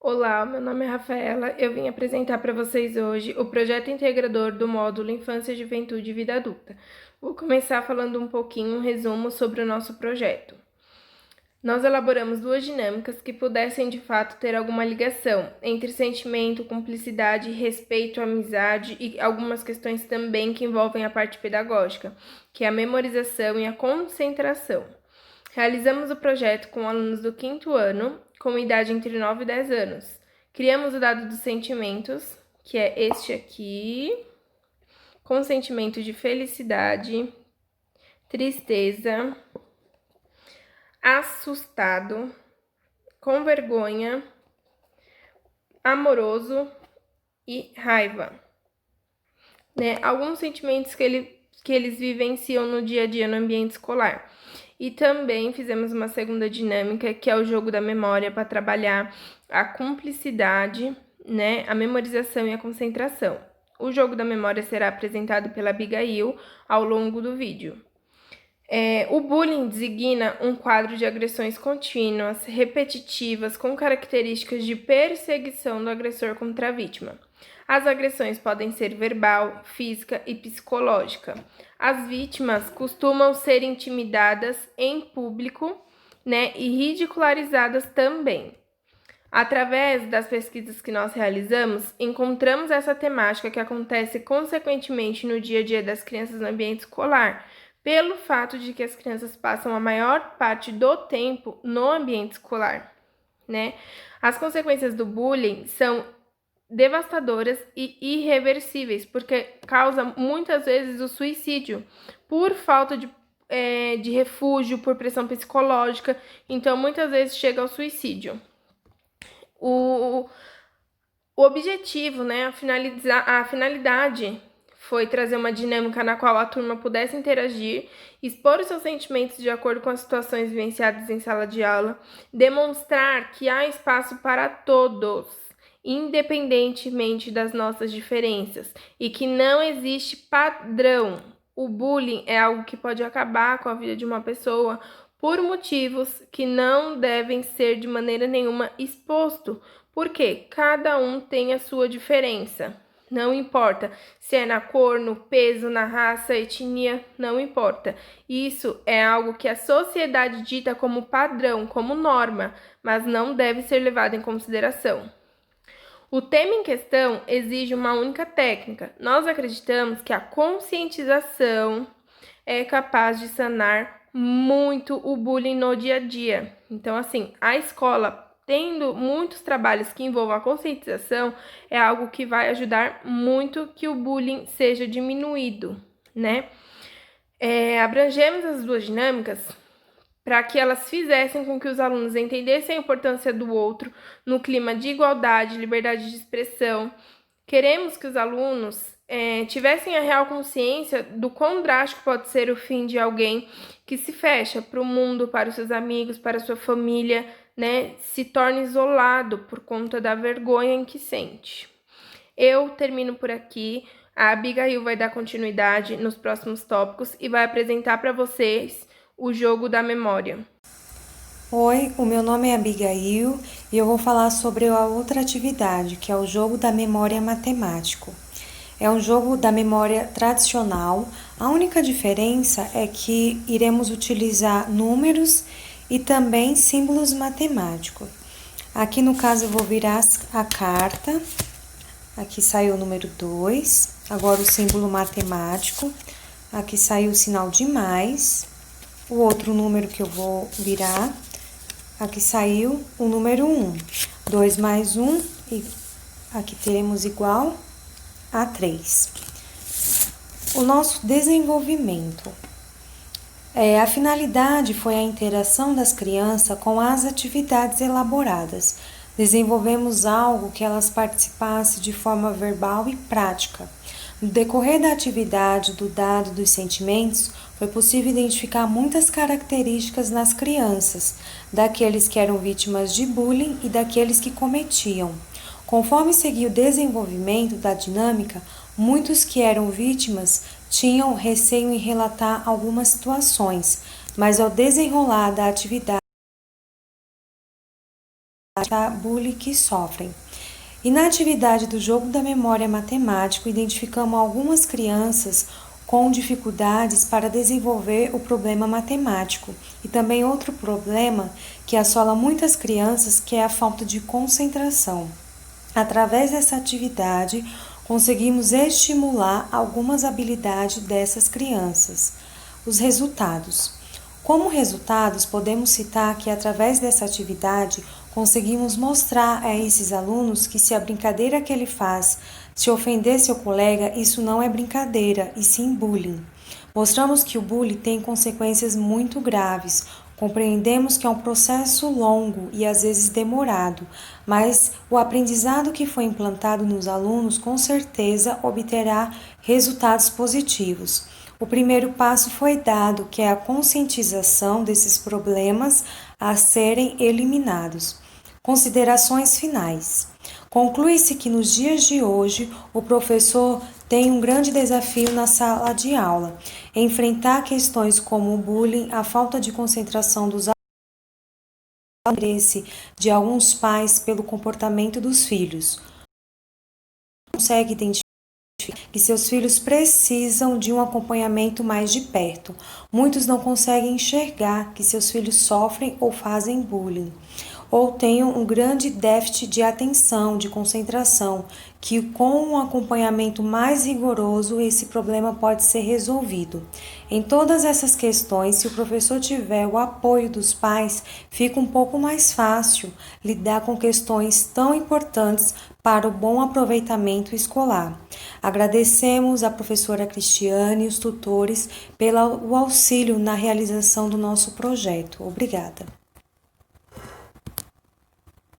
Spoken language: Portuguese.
Olá, meu nome é Rafaela. Eu vim apresentar para vocês hoje o projeto integrador do módulo Infância, Juventude e Vida Adulta. Vou começar falando um pouquinho, um resumo sobre o nosso projeto. Nós elaboramos duas dinâmicas que pudessem de fato ter alguma ligação entre sentimento, cumplicidade, respeito, amizade e algumas questões também que envolvem a parte pedagógica, que é a memorização e a concentração. Realizamos o projeto com alunos do 5º ano, com idade entre 9 e 10 anos. Criamos o dado dos sentimentos, que é este aqui, com sentimento de felicidade, tristeza, assustado, com vergonha, amoroso e raiva. Alguns sentimentos que eles vivenciam no dia a dia no ambiente escolar. E também fizemos uma segunda dinâmica, que é o jogo da memória, para trabalhar a cumplicidade, a memorização e a concentração. O jogo da memória será apresentado pela Abigail ao longo do vídeo. O bullying designa um quadro de agressões contínuas, repetitivas, com características de perseguição do agressor contra a vítima. As agressões podem ser verbal, física e psicológica. As vítimas costumam ser intimidadas em público, e ridicularizadas também. Através das pesquisas que nós realizamos, encontramos essa temática que acontece consequentemente no dia a dia das crianças no ambiente escolar, pelo fato de que as crianças passam a maior parte do tempo no ambiente escolar, As consequências do bullying são devastadoras e irreversíveis, porque causa muitas vezes o suicídio por falta de refúgio, por pressão psicológica, então muitas vezes chega ao suicídio. O objetivo, a finalidade foi trazer uma dinâmica na qual a turma pudesse interagir, expor os seus sentimentos de acordo com as situações vivenciadas em sala de aula, demonstrar que há espaço para todos, independentemente das nossas diferenças, e que não existe padrão. O bullying é algo que pode acabar com a vida de uma pessoa por motivos que não devem ser de maneira nenhuma exposto, porque cada um tem a sua diferença. Não importa se é na cor, no peso, na raça, etnia, não importa. Isso é algo que a sociedade dita como padrão, como norma, mas não deve ser levado em consideração. O tema em questão exige uma única técnica. Nós acreditamos que a conscientização é capaz de sanar muito o bullying no dia a dia. Então, assim, a escola, tendo muitos trabalhos que envolvam a conscientização, é algo que vai ajudar muito que o bullying seja diminuído, Abrangemos as duas dinâmicas para que elas fizessem com que os alunos entendessem a importância do outro no clima de igualdade, liberdade de expressão. Queremos que os alunos tivessem a real consciência do quão drástico pode ser o fim de alguém que se fecha para o mundo, para os seus amigos, para a sua família, se torna isolado por conta da vergonha em que sente. Eu termino por aqui. A Abigail vai dar continuidade nos próximos tópicos e vai apresentar para vocês o jogo da memória. Oi, o meu nome é Abigail e eu vou falar sobre a outra atividade, que é o jogo da memória matemático. É um jogo da memória tradicional. A única diferença é que iremos utilizar números e também símbolos matemáticos. Aqui no caso eu vou virar a carta. Aqui saiu o número 2. Agora o símbolo matemático. Aqui saiu o sinal de mais. O outro número que eu vou virar. Aqui saiu o número 1. 2 mais 1, e aqui teremos igual a 3. O nosso desenvolvimento. A finalidade foi a interação das crianças com as atividades elaboradas. Desenvolvemos algo que elas participassem de forma verbal e prática. No decorrer da atividade, do dado dos sentimentos, foi possível identificar muitas características nas crianças, daqueles que eram vítimas de bullying e daqueles que cometiam. Conforme seguia o desenvolvimento da dinâmica, muitos que eram vítimas tinham receio em relatar algumas situações, mas ao desenrolar da atividade bullying que sofrem. E na atividade do jogo da memória matemática, identificamos algumas crianças com dificuldades para desenvolver o problema matemático e também outro problema que assola muitas crianças, que é a falta de concentração. Através dessa atividade, conseguimos estimular algumas habilidades dessas crianças. Os resultados. Como resultados, podemos citar que através dessa atividade conseguimos mostrar a esses alunos que se a brincadeira que ele faz, se ofender seu colega, isso não é brincadeira, e sim bullying. Mostramos que o bullying tem consequências muito graves. Compreendemos que é um processo longo e às vezes demorado, mas o aprendizado que foi implantado nos alunos com certeza obterá resultados positivos. O primeiro passo foi dado, que é a conscientização desses problemas a serem eliminados. Considerações finais. Conclui-se que nos dias de hoje o professor tem um grande desafio na sala de aula, enfrentar questões como o bullying, a falta de concentração dos alunos, o interesse de alguns pais pelo comportamento dos filhos. Consegue identificar que seus filhos precisam de um acompanhamento mais de perto. Muitos não conseguem enxergar que seus filhos sofrem ou fazem bullying, ou têm um grande déficit de atenção, de concentração, que com um acompanhamento mais rigoroso esse problema pode ser resolvido. Em todas essas questões, se o professor tiver o apoio dos pais, fica um pouco mais fácil lidar com questões tão importantes para o bom aproveitamento escolar. Agradecemos à professora Cristiane e os tutores pelo auxílio na realização do nosso projeto. Obrigada.